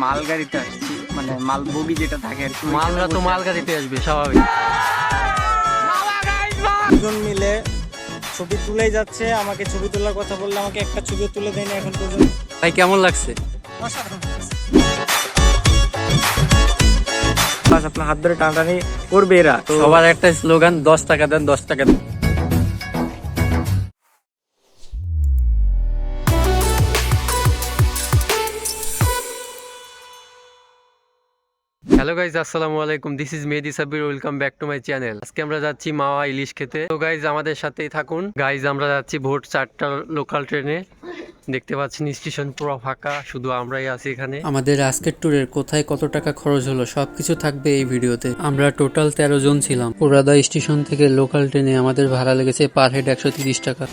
মালগাড়িতে আসছি, মানে মাল বগি যেটা থাকে আর কি। মালরা তো মালগাড়িতে আসবে স্বাভাবিক। দুজন মিলে ছবি তুলেই যাচ্ছে, আমাকে ছবি তোলার কথা বললে আমাকে একটা ছবি তুলে দেয়নি এখন পর্যন্ত। ভাই কেমন লাগছে? আপনার হাত ধরে টানাটানি করবে এরা। সবার একটা স্লোগান, 10 টাকা দেন 10 টাকা দেন। হ্যালো গাইজ, আসসালামু আলাইকুম। This is Mehedi Sabbir, welcome back to my channel. আজকে আমরা যাচ্ছি মাওয়া ইলিশ খেতে। তো গাইজ আমাদের সাথেই থাকুন। গাইজ আমরা যাচ্ছি ভোর 4টার লোকাল ট্রেনে। দেখতে পাচ্ছেন স্টেশন পুরো ফাঁকা, শুধু আমরাই আছি এখানে। আমাদের আজকের ট্যুরের কোথায় কত টাকা খরচ হলো সবকিছু থাকবে এই ভিডিওতে। আমরা টোটাল 13 জন ছিলাম। পুরাদা স্টেশন থেকে লোকাল ট্রেনে আমাদের ভাড়া লেগেছে পার হেড 130 টাকা।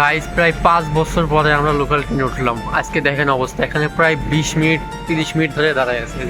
গাইস প্রায় 5 বছর পরে আমরা লোকাল ট্রেনে উঠলাম। আজকে দেখেন অবস্থা, এখানে প্রায় 20 মিনিট 30 মিনিট ধরে দাঁড়ায় আছে।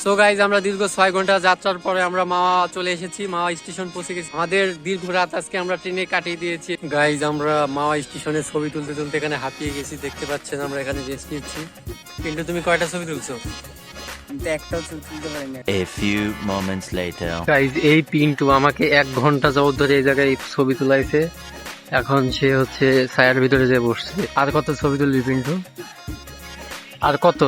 সো গাইজ আমরা দীর্ঘ 6 ঘন্টা যাত্রার পরে আমরা মাওয়া চলে এসেছি। মাওয়া স্টেশন পৌঁছে গেছি। আমাদের দীর্ঘ রাত আজকে আমরা ট্রেনে কাটিয়ে দিয়েছি। গাইজ আমরা মাওয়া স্টেশনে ছবি তুলতে তুলতে এখানে হাঁপিয়ে গেছি। দেখতে পাচ্ছেন আমরা এখানে রেস্ট নিচ্ছি। কিন্তু তুমি কয়টা ছবি তুলছো? একটাও ছবি তুলতে পারিনি। A few moments later. Guys এই পিন্টু আমাকে 1 ঘন্টা যাবত ধরে এই জায়গায় ছবি তুলাইছে। এখন সে হচ্ছে ছায়ার ভিতরে যে বসছে। আর কত ছবি তুলবি পিন্টু? আর কত?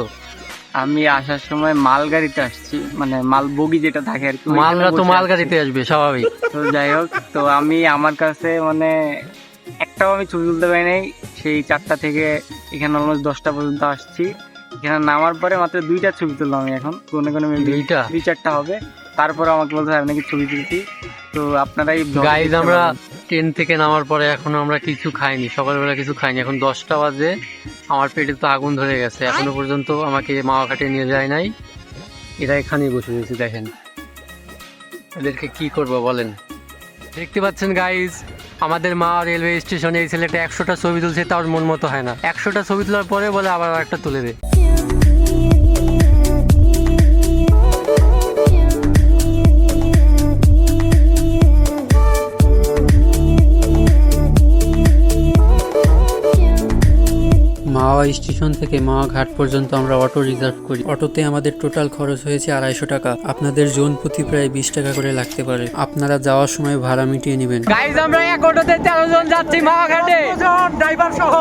আমি আসার সময় মালগাড়িতে আসছি, মানে মাল বগি যেটা থাকে আর কি। মালরা তো মালগাড়িতে আসবে স্বাভাবিক। তো যাই হোক, তো আমি আমার কাছে মানে একটাও আমি ছবি তুলতে পারি নাই। সেই 4টা থেকে এখানে অলমোস্ট 10টা পর্যন্ত আসছি। এখানে নামার পরে মাত্র 2টা ছবি তুললাম আমি। এখন কোনো 2-4টা হবে। তারপরে আমাকে বলতে হবে নাকি ছবি তুলছি। তো আপনারাই গাইজ আমরা ট্রেন থেকে নামার পরে এখনো আমরা কিছু খাইনি, সকালবেলা কিছু খাইনি। এখন 10টা বাজে, আমার পেটে তো আগুন ধরে গেছে। এখনো পর্যন্ত আমাকে মাওয়া ঘাটে নিয়ে যায় নাই। এরা এখানেই বসে রয়েছে, দেখেন এদেরকে কি করবো বলেন। দেখতে পাচ্ছেন গাইজ আমাদের মাওয়া রেলওয়ে স্টেশনে এই ছেলেটা 100টা ছবি তুলছে, তার মন মতো হয় না। 100টা ছবি তোলার পরে বলে আবার একটা তুলে দে। মাওয়া স্টেশন থেকে মাওয়া ঘাট পর্যন্ত আমরা অটো রিজার্ভ করি। অটোতে আমাদের টোটাল খরচ হয়েছে 250 টাকা। আপনাদের জন প্রতি প্রায় 20 টাকা করে লাগতে পারে। আপনারা যাওয়ার সময় ভাড়া মিটিয়ে নেবেন। গাইজ আমরা এক অটোতে 13 জন যাচ্ছি মাওয়া ঘাটে, ড্রাইভার সহ।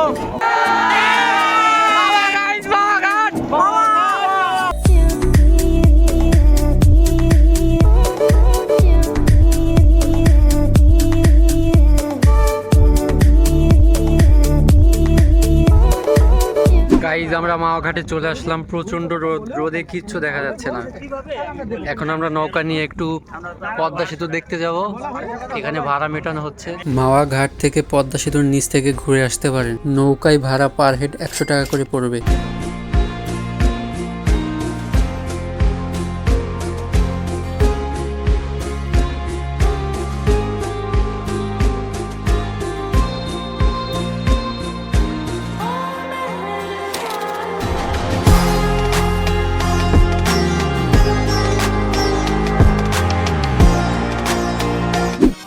গাইজ আমরা মাওয়া ঘাটে চলে আসলাম। প্রচন্ড রোদ, রোদে কিচ্ছু দেখা যাচ্ছে না। এখন আমরা নৌকা নিয়ে একটু পদ্মা সেতু দেখতে যাব। এখানে ভাড়া মেটানো হচ্ছে। মাওয়া ঘাট থেকে পদ্মা সেতুর নিচ থেকে ঘুরে আসতে পারেন। নৌকায় ভাড়া পার হেড 100 টাকা করে পড়বে।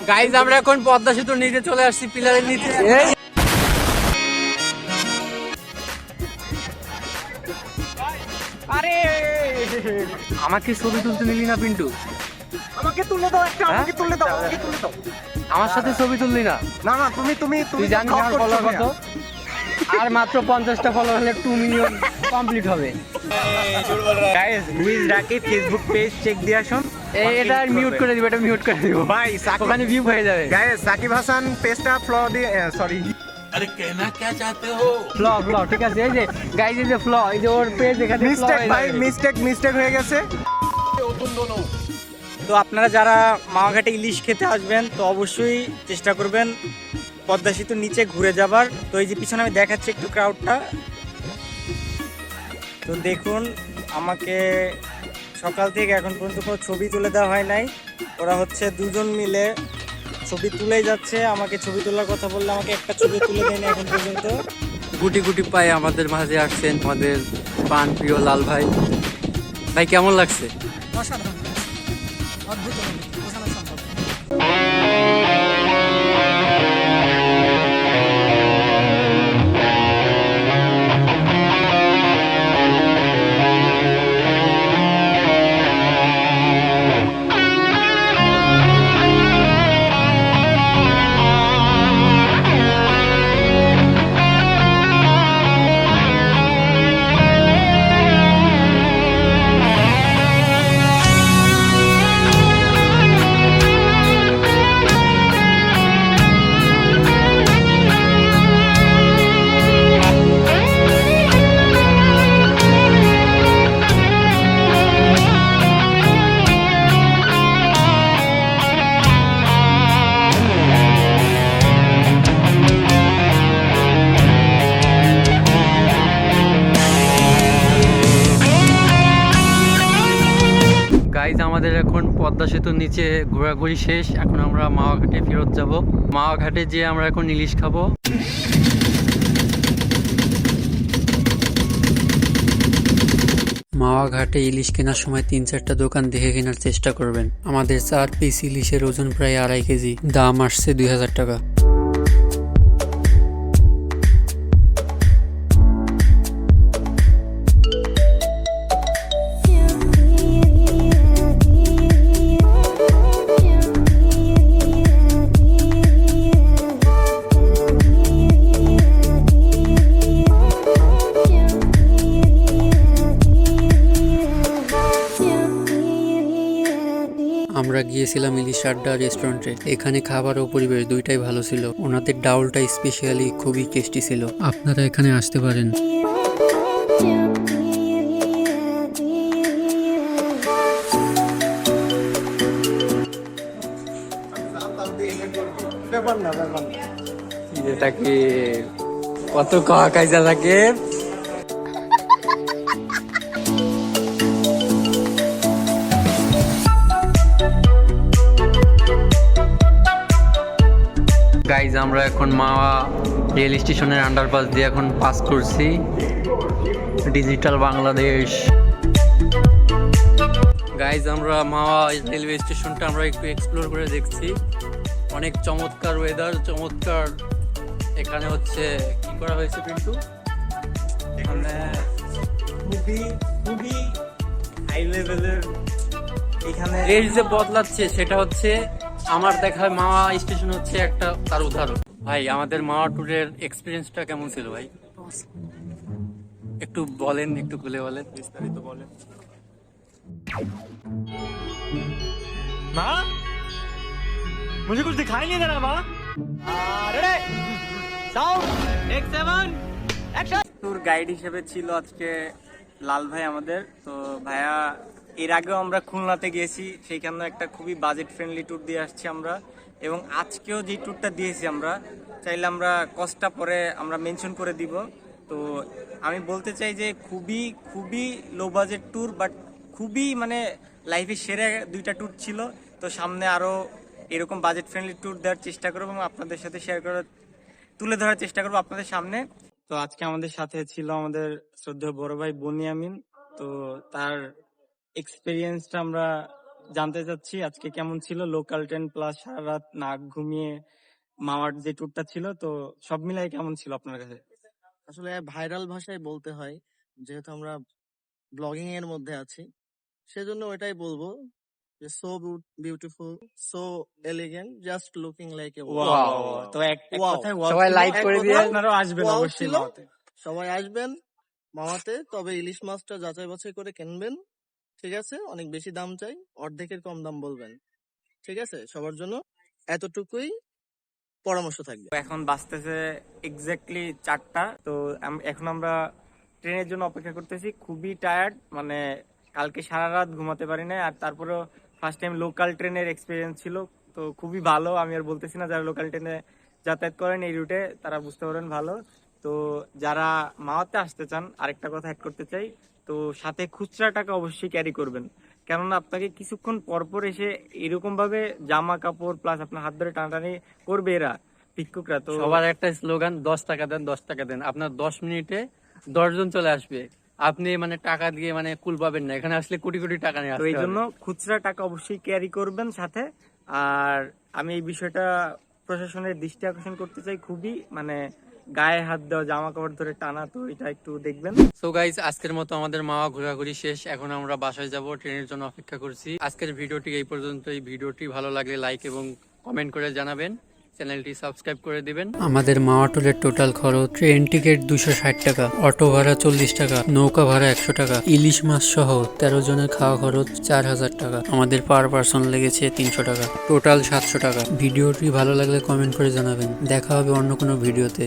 গাইজ আমরা এখন পদ্মা সেতুর নিচে চলে আসছি, পিলারের নিচে। আরে আমাকে ছবি তুলতে নিলি না পিন্টু? আমাকে তুলে দাও একটা, আমাকে তুলে দাও, আমাকে তুলে দাও। আমার সাথে ছবি তুললি না? না না, তুমি তুমি তুই জানিস আমার ফলোয়ার কত? আর মাত্র 50টা ফলোয়ার হলে 2 মিলিয়ন কমপ্লিট হবে। Guys, who's Rakib Facebook page check দিয়ে আসুন। এটা মিউট করে দিব, এটা মিউট করে দিব ভাই ওখানে ভিউ হয়ে যাবে। গাইস সাকিব হাসান পেজটা ফ্লো দিয়ে সরি ফ্ল ঠিক আছে। এই যে গাইজ, এই যে ফ্ল, এই যে ওর পেজ এখানে মিস্টেক ভাই, মিস্টেক হয়ে গেছে। তো আপনারা যারা মাওয়াঘাটে ইলিশ খেতে আসবেন তো অবশ্যই চেষ্টা করবেন পদ্মা সেতুর নিচে ঘুরে যাবার। তো এই যে পিছনে আমি দেখাচ্ছি একটু ক্রাউডটা, তো দেখুন আমাকে সকাল থেকে এখন পর্যন্ত কোনো ছবি তুলে দেওয়া হয় নাই। ওরা হচ্ছে দুজন মিলে ছবি তুলেই যাচ্ছে, আমাকে ছবি তোলার কথা বললে আমাকে একটা ছবি তুলে দেয়নি এখন পর্যন্ত। গুটি গুটি পায়ে আমাদের মাঝে আসছেন আমাদের প্রাণ প্রিয় লাল ভাই। ভাই কেমন লাগছে? অসাধারণ, অদ্ভুত, বোঝানো সম্ভব। গাইজ আমাদের এখন পদ্মা সেতুর নিচে ঘোরাঘুরি শেষ, এখন আমরা মাওয়াঘাটে ফেরত যাব। মাওয়াঘাটে যেয়ে আমরা এখন ইলিশ খাবো। মাওয়াঘাটে ইলিশ কেনার সময় 3-4টা দোকান দেখে কেনার চেষ্টা করবেন। আমাদের 4 পিস ইলিশের ওজন প্রায় 2.5 কেজি, দাম আসছে 2000 টাকা। আমরা গিয়েছিলাম ইলিশ আড্ডা রেস্টুরেন্টে। এখানে খাবার ও পরিবেশ দুইটাই ভালো ছিল। ওনাদের ডাউলটা স্পেশালি খুবই টেস্টি ছিল। আপনারা এখানে আসতে পারেন। এটা কি কত খাওয়া কাজা লাগে? গাইজ আমরা এখন মাওয়া রেল স্টেশনের আন্ডারপাস দিয়ে এখন পাস করছি ডিজিটাল বাংলাদেশ। গাইজ আমরা মাওয়া রেলওয়ে স্টেশনটা আমরা একটু এক্সপ্লোর করে দেখছি। অনেক চমৎকার ওয়েদার, চমৎকার। এখানে হচ্ছে কি করা হয়েছে পিন্টু? এখানে খুবই খুবই হাই লেভেলের এখানে রেল যে বদলাচ্ছে সেটা হচ্ছে আমার দেখা হয় মাওয়া স্টেশন হচ্ছে একটা তার উদাহরণ। ভাই আমাদের মাওয়া ট্যুরের এক্সপিরিয়েন্সটা কেমন ছিল ভাই? একটু বলেন, একটু খুলে বলেন, বিস্তারিত বলেন। माँ मुझे कुछ दिखाई नहीं दे रहा माँ। Ready sound 1 7 action. Tour guide হিসেবে ছিল আজকে লাল ভাই আমাদের। তো ভাইয়া এর আগেও আমরা খুলনাতে গিয়েছি, সেইখানে একটা খুবই বাজেট ফ্রেন্ডলি ট্যুর দিয়ে আসছি আমরা। এবং আজকেও যে ট্যুরটা দিয়েছি আমরা চাইলে আমরা কস্টটা পরে আমরা মেনশন করে দিব। তো আমি বলতে চাই যে খুবই খুবই লো বাজেট ট্যুর, বাট খুবই মানে লাইফে সেরা 2টা ট্যুর ছিল। তো সামনে আরও এরকম বাজেট ফ্রেন্ডলি ট্যুর দেওয়ার চেষ্টা করবো এবং আপনাদের সাথে শেয়ার করার, তুলে ধরার চেষ্টা করবো আপনাদের সামনে। তো আজকে আমাদের সাথে ছিল আমাদের শ্রদ্ধেয় বড় ভাই বনিয়ামিন। তো তার এক্সপিরিয়েন্সটা আমরা জানতে চাচ্ছি আজকে কেমন ছিল লোকাল ট্রেন প্লাস সারা রাত না ঘুমিয়ে মামার যে ট্যুরটা ছিল, তো সব মিলাই কেমন ছিল আপনার কাছে? আসলে ভাইরাল ভাষায় বলতে হয়, যেহেতু আমরা ব্লগিং এর মধ্যে আছি, সেজন্য ওইটাই বলবো যে so beautiful, so elegant, just looking like a Wow! তো এক Wow! কথায় wow সবাই ছিল, like এক করে কথায় দিয়ে। আপনারাও আসবেন Wow অবশ্যই ছিল। মামাতে। সবাই আসবেন মামাতে, তবে ইলিশ মাছটা যাচাই বাছাই করে কিনবেন, ঠিক আছে? অনেক বেশি দাম চাই, অর্ধেকের কম দাম বলবেন, ঠিক আছে? সবার জন্য এতটুকুই পরামর্শ থাকবে। এখন বাজতেছে এক্স্যাক্টলি 4টা। তো এখন আমরা ট্রেনের জন্য অপেক্ষা করতেছি, খুবই টায়ার্ড, মানে কালকে সারা রাত ঘুমাতে পারি না। আর তারপরেও ফার্স্ট টাইম লোকাল ট্রেনের এক্সপিরিয়েন্স ছিল, তো খুবই ভালো। আমি আর বলতেছি না, যারা লোকাল ট্রেনে যাতায়াত করেন এই রুটে তারা বুঝতে পারেন ভালো। তো যারা মাওয়াতে আসতে চান, আরেকটা কথা অ্যাড করতে চাই, তো সাথে খুচরা টাকা অবশ্যই ক্যারি করবেন, কেননা আপনাকে কিছুক্ষণ পরপর এসে এরকম ভাবে জামা কাপড় প্লাস আপনার হাত ধরে টানাটানি করবে এরা ভিক্ষুকরা। তো সবার একটা স্লোগান, 10 টাকা দেন, 10 টাকা দেন। আপনার 10 মিনিটে 10 জন চলে আসবে। আপনি মানে টাকা দিয়ে মানে কুল পাবেন না, এখানে আসলে কোটি কোটি টাকা নিয়ে তো আসতে এই জন্য হবে। খুচরা টাকা অবশ্যই ক্যারি করবেন সাথে। আর আমি এই বিষয়টা প্রশাসনের দৃষ্টি আকর্ষণ করতে চাই, খুবই মানে গায়ে হাত দেওয়া, জামা কাপড় ধরে টানা, তো এটা একটু দেখবেন। সো গাইস, আজকের মতো আমাদের মাওয়া ঘোরাঘুরি শেষ। এখন আমরা বাসায় যাব, ট্রেনের জন্য অপেক্ষা করছি। আজকের ভিডিওটি এই পর্যন্ত। এই ভিডিওটি ভালো লাগলে লাইক এবং কমেন্ট করে জানাবেন, চ্যানেলটি সাবস্ক্রাইব করে দিবেন। আমাদের মাওয়া টুরের টোটাল খরচ: ট্রেন টিকিট 260 টাকা, অটো ভাড়া 40 টাকা, নৌকা ভাড়া 100 টাকা, ইলিশ মাছ সহ 13 জনের খাওয়া খরচ 4000 টাকা। আমাদের পার পার্সন লেগেছে 300 টাকা, টোটাল 700 টাকা। ভিডিওটি ভালো লাগলে কমেন্ট করে জানাবেন। দেখা হবে অন্য কোনো ভিডিওতে।